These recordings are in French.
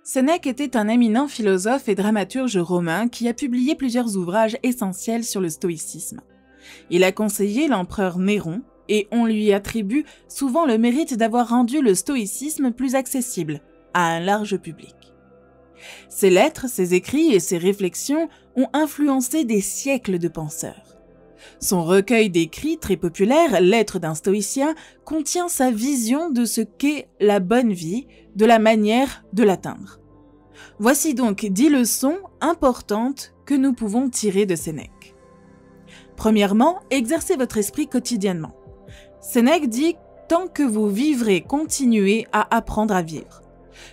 Sénèque était un éminent philosophe et dramaturge romain qui a publié plusieurs ouvrages essentiels sur le stoïcisme. Il a conseillé l'empereur Néron et on lui attribue souvent le mérite d'avoir rendu le stoïcisme plus accessible à un large public. Ses lettres, ses écrits et ses réflexions ont influencé des siècles de penseurs. Son recueil d'écrits très populaire, Lettres d'un stoïcien, contient sa vision de ce qu'est la bonne vie, de la manière de l'atteindre. Voici donc 10 leçons importantes que nous pouvons tirer de Sénèque. Premièrement, exercez votre esprit quotidiennement. Sénèque dit « Tant que vous vivrez, continuez à apprendre à vivre ».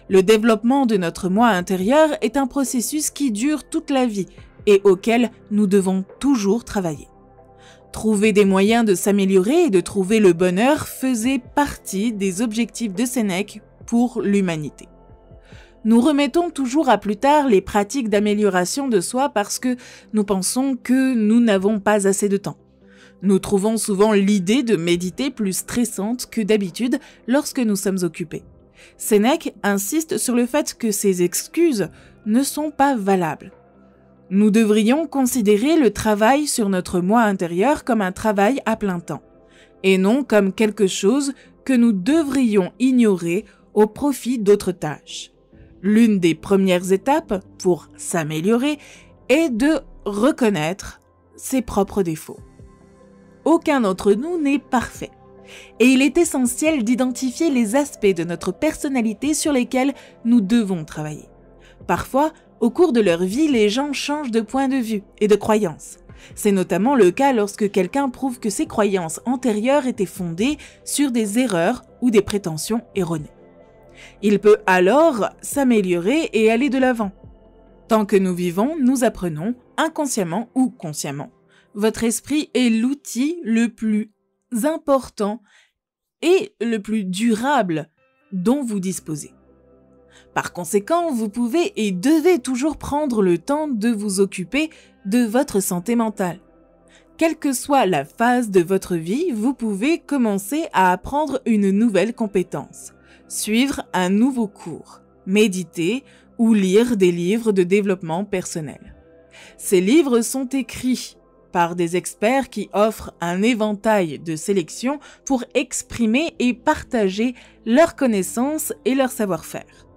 Le développement de notre moi intérieur est un processus qui dure toute la vie et auquel nous devons toujours travailler. Trouver des moyens de s'améliorer et de trouver le bonheur faisait partie des objectifs de Sénèque pour l'humanité. Nous remettons toujours à plus tard les pratiques d'amélioration de soi parce que nous pensons que nous n'avons pas assez de temps. Nous trouvons souvent l'idée de méditer plus stressante que d'habitude lorsque nous sommes occupés. Sénèque insiste sur le fait que ces excuses ne sont pas valables. Nous devrions considérer le travail sur notre moi intérieur comme un travail à plein temps, et non comme quelque chose que nous devrions ignorer au profit d'autres tâches. L'une des premières étapes pour s'améliorer est de reconnaître ses propres défauts. Aucun d'entre nous n'est parfait, et il est essentiel d'identifier les aspects de notre personnalité sur lesquels nous devons travailler. Parfois, au cours de leur vie, les gens changent de point de vue et de croyances. C'est notamment le cas lorsque quelqu'un prouve que ses croyances antérieures étaient fondées sur des erreurs ou des prétentions erronées. Il peut alors s'améliorer et aller de l'avant. Tant que nous vivons, nous apprenons, inconsciemment ou consciemment. Votre esprit est l'outil le plus important et le plus durable dont vous disposez. Par conséquent, vous pouvez et devez toujours prendre le temps de vous occuper de votre santé mentale. Quelle que soit la phase de votre vie, vous pouvez commencer à apprendre une nouvelle compétence, suivre un nouveau cours, méditer ou lire des livres de développement personnel. Ces livres sont écrits par des experts qui offrent un éventail de sélections pour exprimer et partager leurs connaissances et leur savoir-faire.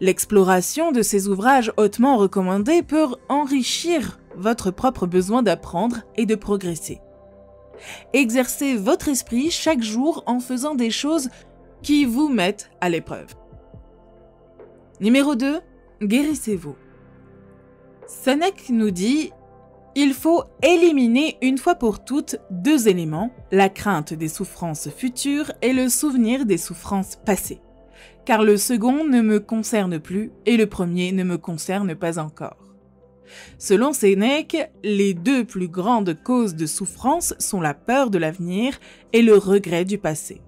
L'exploration de ces ouvrages hautement recommandés peut enrichir votre propre besoin d'apprendre et de progresser. Exercez votre esprit chaque jour en faisant des choses qui vous mettent à l'épreuve. Numéro 2. Guérissez-vous. Sénèque nous dit « Il faut éliminer une fois pour toutes 2 éléments, la crainte des souffrances futures et le souvenir des souffrances passées. Car le second ne me concerne plus et le premier ne me concerne pas encore. » Selon Sénèque, les 2 plus grandes causes de souffrance sont la peur de l'avenir et le regret du passé.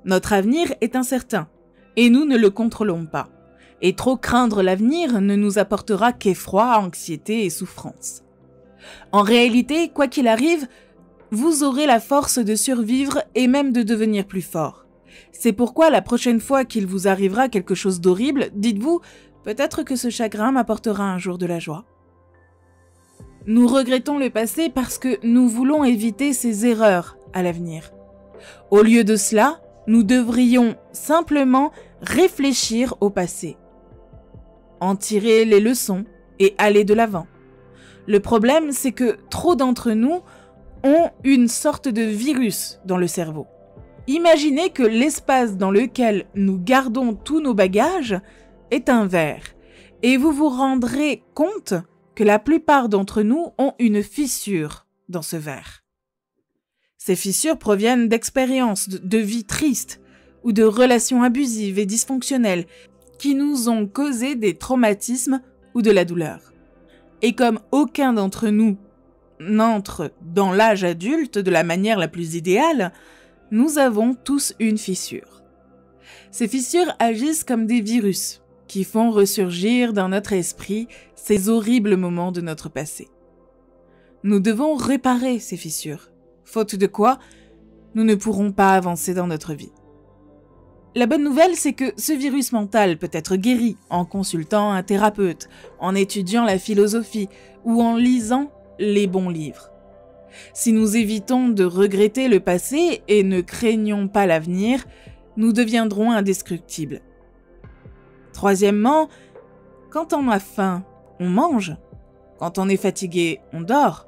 Notre avenir est incertain et nous ne le contrôlons pas. Et trop craindre l'avenir ne nous apportera qu'effroi, anxiété et souffrance. En réalité, quoi qu'il arrive, vous aurez la force de survivre et même de devenir plus fort. C'est pourquoi la prochaine fois qu'il vous arrivera quelque chose d'horrible, dites-vous « Peut-être que ce chagrin m'apportera un jour de la joie. » Nous regrettons le passé parce que nous voulons éviter ces erreurs à l'avenir. Au lieu de cela, nous devrions simplement réfléchir au passé, en tirer les leçons et aller de l'avant. Le problème, c'est que trop d'entre nous ont une sorte de virus dans le cerveau. Imaginez que l'espace dans lequel nous gardons tous nos bagages est un verre, et vous vous rendrez compte que la plupart d'entre nous ont une fissure dans ce verre. Ces fissures proviennent d'expériences de vie tristes ou de relations abusives et dysfonctionnelles qui nous ont causé des traumatismes ou de la douleur. Et comme aucun d'entre nous n'entre dans l'âge adulte de la manière la plus idéale, nous avons tous une fissure. Ces fissures agissent comme des virus qui font ressurgir dans notre esprit ces horribles moments de notre passé. Nous devons réparer ces fissures, faute de quoi nous ne pourrons pas avancer dans notre vie. La bonne nouvelle, c'est que ce virus mental peut être guéri en consultant un thérapeute, en étudiant la philosophie ou en lisant les bons livres. Si nous évitons de regretter le passé et ne craignons pas l'avenir, nous deviendrons indestructibles. Troisièmement, quand on a faim, on mange. Quand on est fatigué, on dort.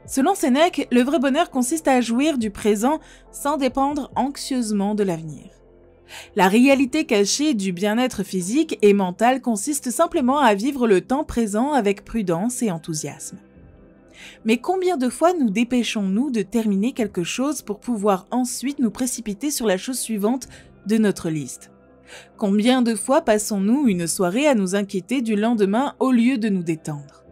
Selon Sénèque, le vrai bonheur consiste à jouir du présent sans dépendre anxieusement de l'avenir. La réalité cachée du bien-être physique et mental consiste simplement à vivre le temps présent avec prudence et enthousiasme. Mais combien de fois nous dépêchons-nous de terminer quelque chose pour pouvoir ensuite nous précipiter sur la chose suivante de notre liste ? Combien de fois passons-nous une soirée à nous inquiéter du lendemain au lieu de nous détendre ?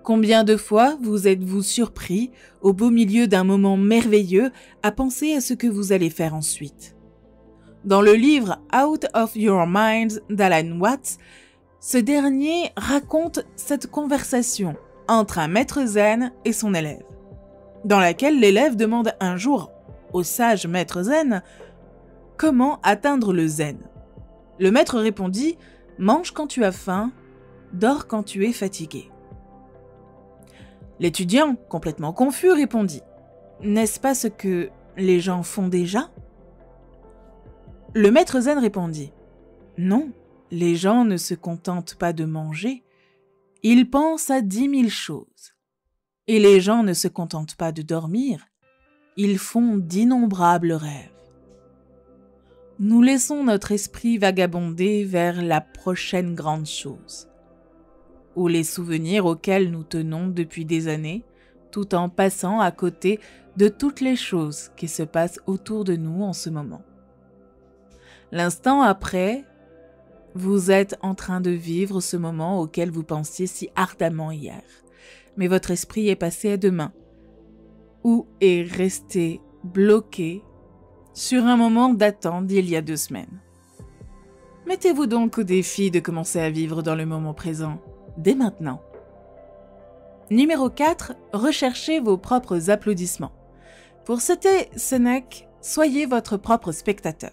Combien de fois vous êtes-vous surpris, au beau milieu d'un moment merveilleux, à penser à ce que vous allez faire ensuite ? Dans le livre Out of Your Mind d'Alan Watts, ce dernier raconte cette conversation entre un maître zen et son élève, dans laquelle l'élève demande un jour au sage maître zen comment atteindre le zen. Le maître répondit « Mange quand tu as faim, dors quand tu es fatigué ». L'étudiant, complètement confus, répondit « N'est-ce pas ce que les gens font déjà ?» Le maître zen répondit « Non, les gens ne se contentent pas de manger, ils pensent à 10 000 choses. Et les gens ne se contentent pas de dormir, ils font d'innombrables rêves. Nous laissons notre esprit vagabonder vers la prochaine grande chose, ou les souvenirs auxquels nous tenons depuis des années, tout en passant à côté de toutes les choses qui se passent autour de nous en ce moment. L'instant après, vous êtes en train de vivre ce moment auquel vous pensiez si ardemment hier, mais votre esprit est passé à demain, ou est resté bloqué sur un moment datant d'il y a 2 semaines. Mettez-vous donc au défi de commencer à vivre dans le moment présent, dès maintenant. Numéro 4, recherchez vos propres applaudissements. Pour citer Sénèque, soyez votre propre spectateur.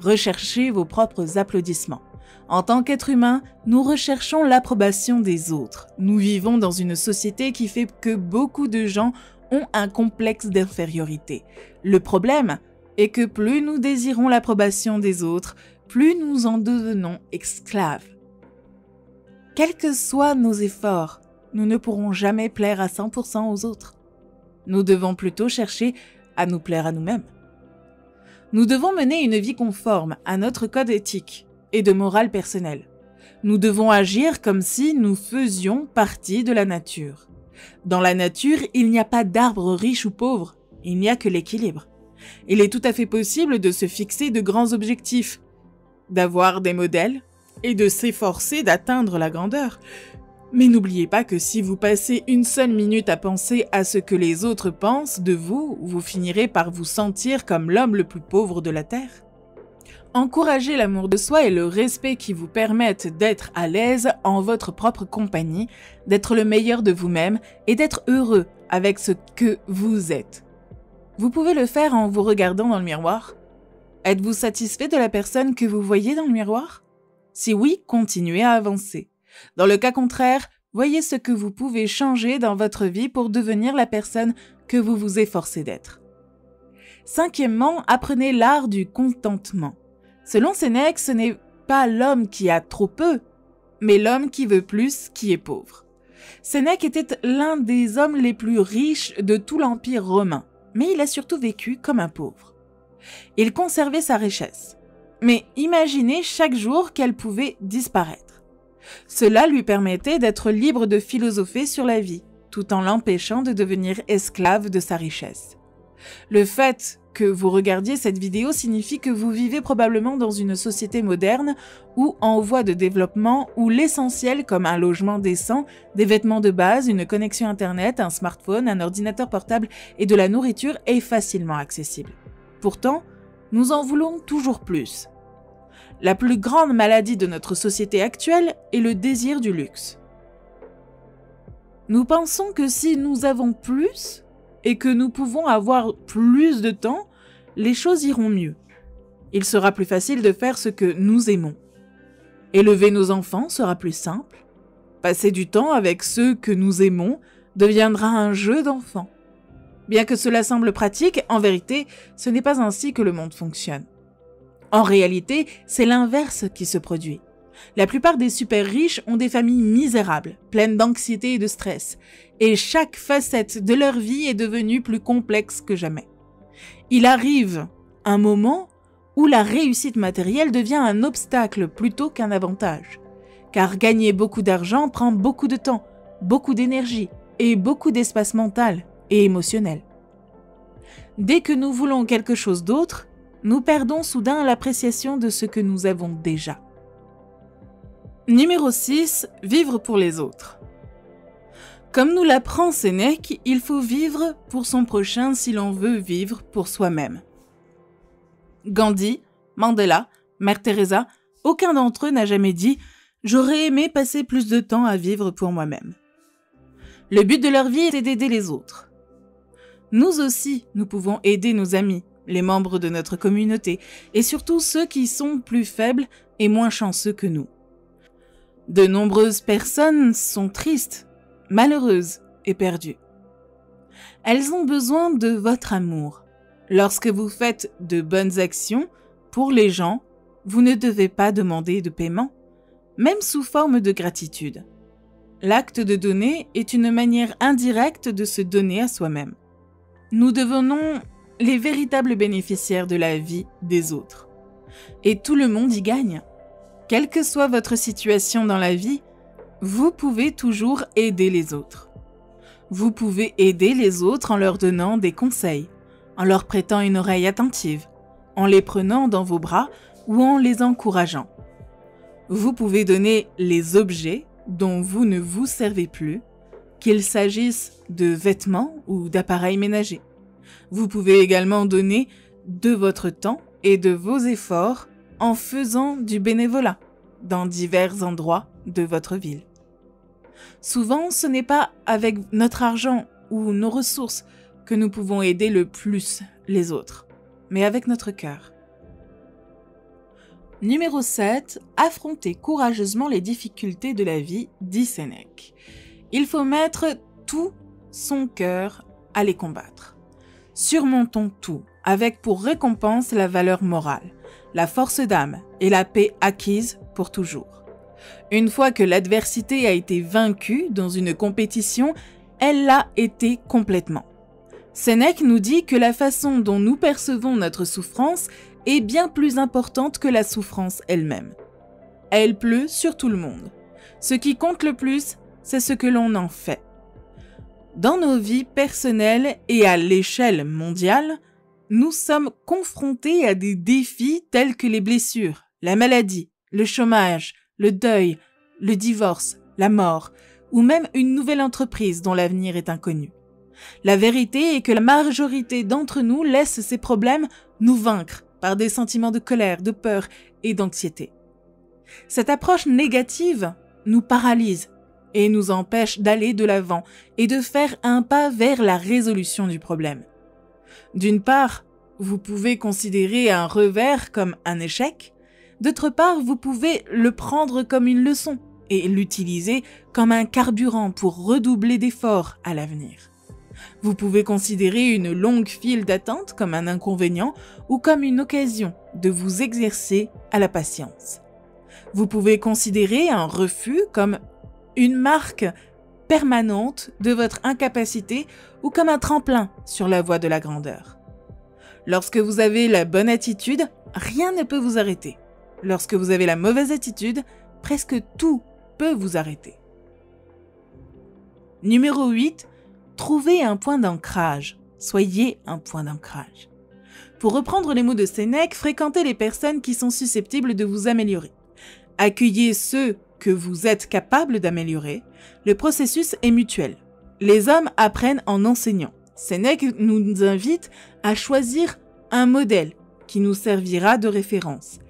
Recherchez vos propres applaudissements. En tant qu'être humain, nous recherchons l'approbation des autres. Nous vivons dans une société qui fait que beaucoup de gens ont un complexe d'infériorité. Le problème est que plus nous désirons l'approbation des autres, plus nous en devenons esclaves. Quels que soient nos efforts, nous ne pourrons jamais plaire à 100% aux autres. Nous devons plutôt chercher à nous plaire à nous-mêmes. Nous devons mener une vie conforme à notre code éthique et de morale personnelle. Nous devons agir comme si nous faisions partie de la nature. Dans la nature, il n'y a pas d'arbre riche ou pauvre, il n'y a que l'équilibre. Il est tout à fait possible de se fixer de grands objectifs, d'avoir des modèles et de s'efforcer d'atteindre la grandeur. Mais n'oubliez pas que si vous passez une seule minute à penser à ce que les autres pensent de vous, vous finirez par vous sentir comme l'homme le plus pauvre de la Terre. Encouragez l'amour de soi et le respect qui vous permettent d'être à l'aise en votre propre compagnie, d'être le meilleur de vous-même et d'être heureux avec ce que vous êtes. Vous pouvez le faire en vous regardant dans le miroir. Êtes-vous satisfait de la personne que vous voyez dans le miroir? Si oui, continuez à avancer. Dans le cas contraire, voyez ce que vous pouvez changer dans votre vie pour devenir la personne que vous vous efforcez d'être. 5e, apprenez l'art du contentement. Selon Sénèque, ce n'est pas l'homme qui a trop peu, mais l'homme qui veut plus qui est pauvre. Sénèque était l'un des hommes les plus riches de tout l'Empire romain, mais il a surtout vécu comme un pauvre. Il conservait sa richesse, mais imaginez chaque jour qu'elle pouvait disparaître. Cela lui permettait d'être libre de philosopher sur la vie, tout en l'empêchant de devenir esclave de sa richesse. Le fait que vous regardiez cette vidéo signifie que vous vivez probablement dans une société moderne ou en voie de développement où l'essentiel comme un logement décent, des vêtements de base, une connexion internet, un smartphone, un ordinateur portable et de la nourriture est facilement accessible. Pourtant, nous en voulons toujours plus. La plus grande maladie de notre société actuelle est le désir du luxe. Nous pensons que si nous avons plus et que nous pouvons avoir plus de temps, les choses iront mieux. Il sera plus facile de faire ce que nous aimons. Élever nos enfants sera plus simple. Passer du temps avec ceux que nous aimons deviendra un jeu d'enfant. Bien que cela semble pratique, en vérité, ce n'est pas ainsi que le monde fonctionne. En réalité, c'est l'inverse qui se produit. La plupart des super riches ont des familles misérables, pleines d'anxiété et de stress, et chaque facette de leur vie est devenue plus complexe que jamais. Il arrive un moment où la réussite matérielle devient un obstacle plutôt qu'un avantage, car gagner beaucoup d'argent prend beaucoup de temps, beaucoup d'énergie et beaucoup d'espace mental et émotionnel. Dès que nous voulons quelque chose d'autre, nous perdons soudain l'appréciation de ce que nous avons déjà. Numéro 6. Vivre pour les autres. Comme nous l'apprend Sénèque, il faut vivre pour son prochain si l'on veut vivre pour soi-même. Gandhi, Mandela, Mère Teresa, aucun d'entre eux n'a jamais dit « J'aurais aimé passer plus de temps à vivre pour moi-même ». Le but de leur vie était d'aider les autres. Nous aussi, nous pouvons aider nos amis, les membres de notre communauté, et surtout ceux qui sont plus faibles et moins chanceux que nous. De nombreuses personnes sont tristes, malheureuses et perdues. Elles ont besoin de votre amour. Lorsque vous faites de bonnes actions pour les gens, vous ne devez pas demander de paiement, même sous forme de gratitude. L'acte de donner est une manière indirecte de se donner à soi-même. Nous devenons les véritables bénéficiaires de la vie des autres. Et tout le monde y gagne. Quelle que soit votre situation dans la vie, vous pouvez toujours aider les autres. Vous pouvez aider les autres en leur donnant des conseils, en leur prêtant une oreille attentive, en les prenant dans vos bras ou en les encourageant. Vous pouvez donner les objets dont vous ne vous servez plus, qu'il s'agisse de vêtements ou d'appareils ménagers. Vous pouvez également donner de votre temps et de vos efforts en faisant du bénévolat dans divers endroits de votre ville. Souvent, ce n'est pas avec notre argent ou nos ressources que nous pouvons aider le plus les autres, mais avec notre cœur. Numéro 7. Affronter courageusement les difficultés de la vie, dit Sénèque. Il faut mettre tout son cœur à les combattre. Surmontons tout, avec pour récompense la valeur morale, la force d'âme et la paix acquise pour toujours. Une fois que l'adversité a été vaincue dans une compétition, elle l'a été complètement. Sénèque nous dit que la façon dont nous percevons notre souffrance est bien plus importante que la souffrance elle-même. Elle pleut sur tout le monde. Ce qui compte le plus, c'est ce que l'on en fait. Dans nos vies personnelles et à l'échelle mondiale, nous sommes confrontés à des défis tels que les blessures, la maladie, le chômage, le deuil, le divorce, la mort, ou même une nouvelle entreprise dont l'avenir est inconnu. La vérité est que la majorité d'entre nous laisse ces problèmes nous vaincre par des sentiments de colère, de peur et d'anxiété. Cette approche négative nous paralyse et nous empêche d'aller de l'avant et de faire un pas vers la résolution du problème. D'une part, vous pouvez considérer un revers comme un échec. D'autre part, vous pouvez le prendre comme une leçon et l'utiliser comme un carburant pour redoubler d'efforts à l'avenir. Vous pouvez considérer une longue file d'attente comme un inconvénient ou comme une occasion de vous exercer à la patience. Vous pouvez considérer un refus comme une marque permanente de votre incapacité ou comme un tremplin sur la voie de la grandeur. Lorsque vous avez la bonne attitude, rien ne peut vous arrêter. Lorsque vous avez la mauvaise attitude, presque tout peut vous arrêter. Numéro 8. Trouvez un point d'ancrage. Soyez un point d'ancrage. Pour reprendre les mots de Sénèque, fréquentez les personnes qui sont susceptibles de vous améliorer. Accueillez ceux que vous êtes capable d'améliorer. Le processus est mutuel. Les hommes apprennent en enseignant. Sénèque nous invite à choisir un modèle qui nous servira de référence.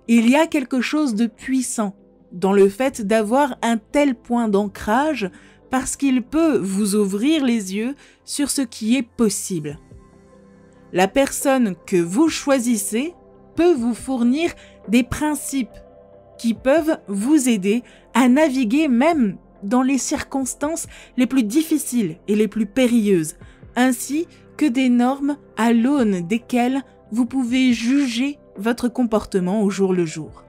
Il y a quelque chose de puissant dans le fait d'avoir un tel point d'ancrage parce qu'il peut vous ouvrir les yeux sur ce qui est possible. La personne que vous choisissez peut vous fournir des principes qui peuvent vous aider à naviguer même dans les circonstances les plus difficiles et les plus périlleuses, ainsi que des normes à l'aune desquelles vous pouvez juger votre comportement au jour le jour.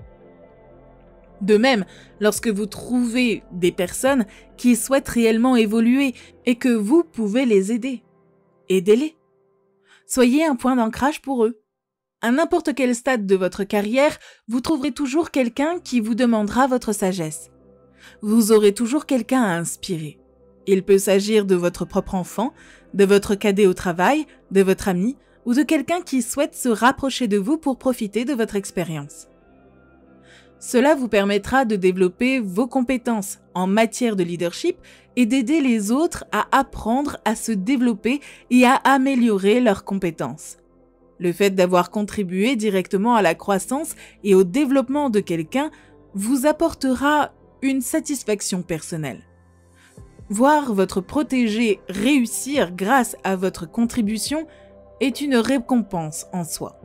De même, lorsque vous trouvez des personnes qui souhaitent réellement évoluer et que vous pouvez les aider, aidez-les. Soyez un point d'ancrage pour eux. À n'importe quel stade de votre carrière, vous trouverez toujours quelqu'un qui vous demandera votre sagesse. Vous aurez toujours quelqu'un à inspirer. Il peut s'agir de votre propre enfant, de votre cadet au travail, de votre ami ou de quelqu'un qui souhaite se rapprocher de vous pour profiter de votre expérience. Cela vous permettra de développer vos compétences en matière de leadership et d'aider les autres à apprendre à se développer et à améliorer leurs compétences. Le fait d'avoir contribué directement à la croissance et au développement de quelqu'un vous apportera une satisfaction personnelle. Voir votre protégé réussir grâce à votre contribution est une récompense en soi.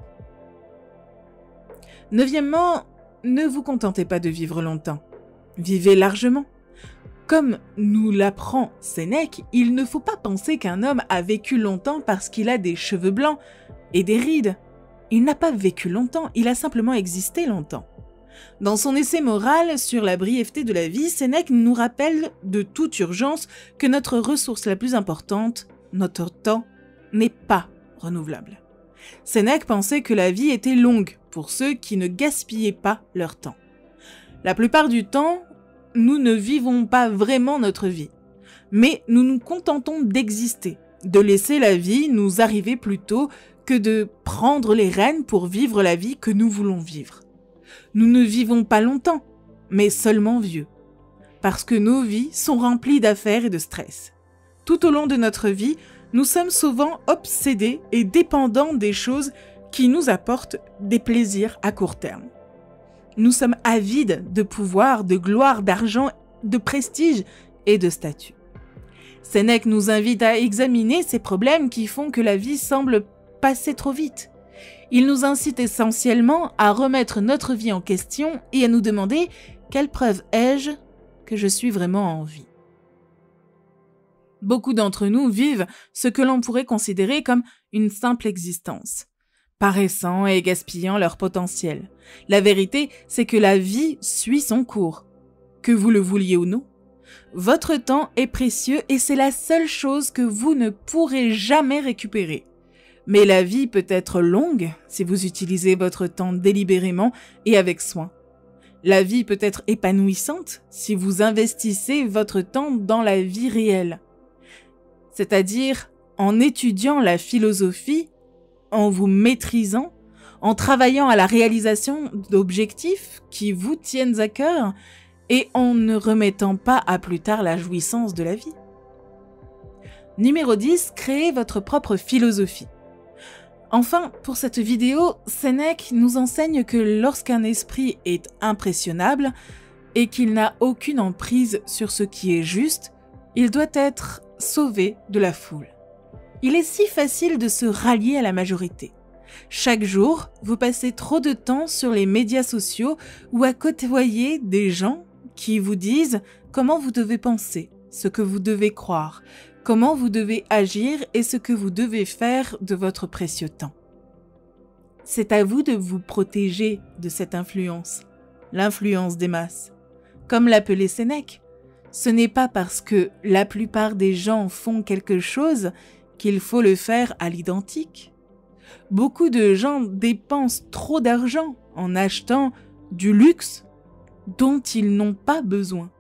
Neuvièmement, ne vous contentez pas de vivre longtemps. Vivez largement. Comme nous l'apprend Sénèque, il ne faut pas penser qu'un homme a vécu longtemps parce qu'il a des cheveux blancs et des rides. Il n'a pas vécu longtemps, il a simplement existé longtemps. Dans son essai moral sur la brièveté de la vie, Sénèque nous rappelle de toute urgence que notre ressource la plus importante, notre temps, n'est pas renouvelable. Sénèque pensait que la vie était longue pour ceux qui ne gaspillaient pas leur temps. La plupart du temps, nous ne vivons pas vraiment notre vie, mais nous nous contentons d'exister, de laisser la vie nous arriver plutôt que de prendre les rênes pour vivre la vie que nous voulons vivre. Nous ne vivons pas longtemps, mais seulement vieux, parce que nos vies sont remplies d'affaires et de stress. Tout au long de notre vie, nous sommes souvent obsédés et dépendants des choses qui nous apportent des plaisirs à court terme. Nous sommes avides de pouvoir, de gloire, d'argent, de prestige et de statut. Sénèque nous invite à examiner ces problèmes qui font que la vie semble passer trop vite. Il nous incite essentiellement à remettre notre vie en question et à nous demander « Quelle preuve ai-je que je suis vraiment en vie ?» Beaucoup d'entre nous vivent ce que l'on pourrait considérer comme une simple existence, paraissant et gaspillant leur potentiel. La vérité, c'est que la vie suit son cours, que vous le vouliez ou non. Votre temps est précieux et c'est la seule chose que vous ne pourrez jamais récupérer. Mais la vie peut être longue si vous utilisez votre temps délibérément et avec soin. La vie peut être épanouissante si vous investissez votre temps dans la vie réelle. C'est-à-dire en étudiant la philosophie, en vous maîtrisant, en travaillant à la réalisation d'objectifs qui vous tiennent à cœur et en ne remettant pas à plus tard la jouissance de la vie. Numéro 10, créez votre propre philosophie. Enfin, pour cette vidéo, Sénèque nous enseigne que lorsqu'un esprit est impressionnable et qu'il n'a aucune emprise sur ce qui est juste, il doit être sauvé de la foule. Il est si facile de se rallier à la majorité. Chaque jour, vous passez trop de temps sur les médias sociaux ou à côtoyer des gens qui vous disent comment vous devez penser, ce que vous devez croire, comment vous devez agir et ce que vous devez faire de votre précieux temps. C'est à vous de vous protéger de cette influence, l'influence des masses. Comme l'appelait Sénèque, ce n'est pas parce que la plupart des gens font quelque chose qu'il faut le faire à l'identique. Beaucoup de gens dépensent trop d'argent en achetant du luxe dont ils n'ont pas besoin.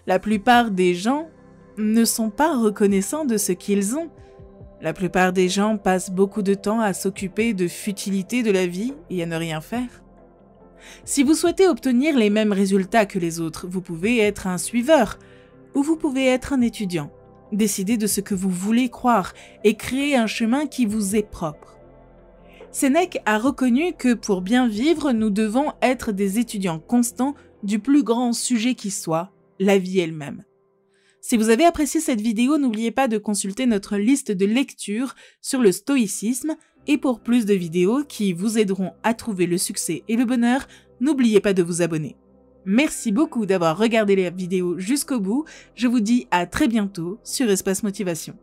La plupart des gens ne sont pas reconnaissants de ce qu'ils ont. La plupart des gens passent beaucoup de temps à s'occuper de futilités de la vie et à ne rien faire. Si vous souhaitez obtenir les mêmes résultats que les autres, vous pouvez être un suiveur ou vous pouvez être un étudiant. Décidez de ce que vous voulez croire et créer un chemin qui vous est propre. Sénèque a reconnu que pour bien vivre, nous devons être des étudiants constants du plus grand sujet qui soit, la vie elle-même. Si vous avez apprécié cette vidéo, n'oubliez pas de consulter notre liste de lectures sur le stoïcisme Et pour plus de vidéos qui vous aideront à trouver le succès et le bonheur, n'oubliez pas de vous abonner. Merci beaucoup d'avoir regardé la vidéo jusqu'au bout. Je vous dis à très bientôt sur Espace Motivation.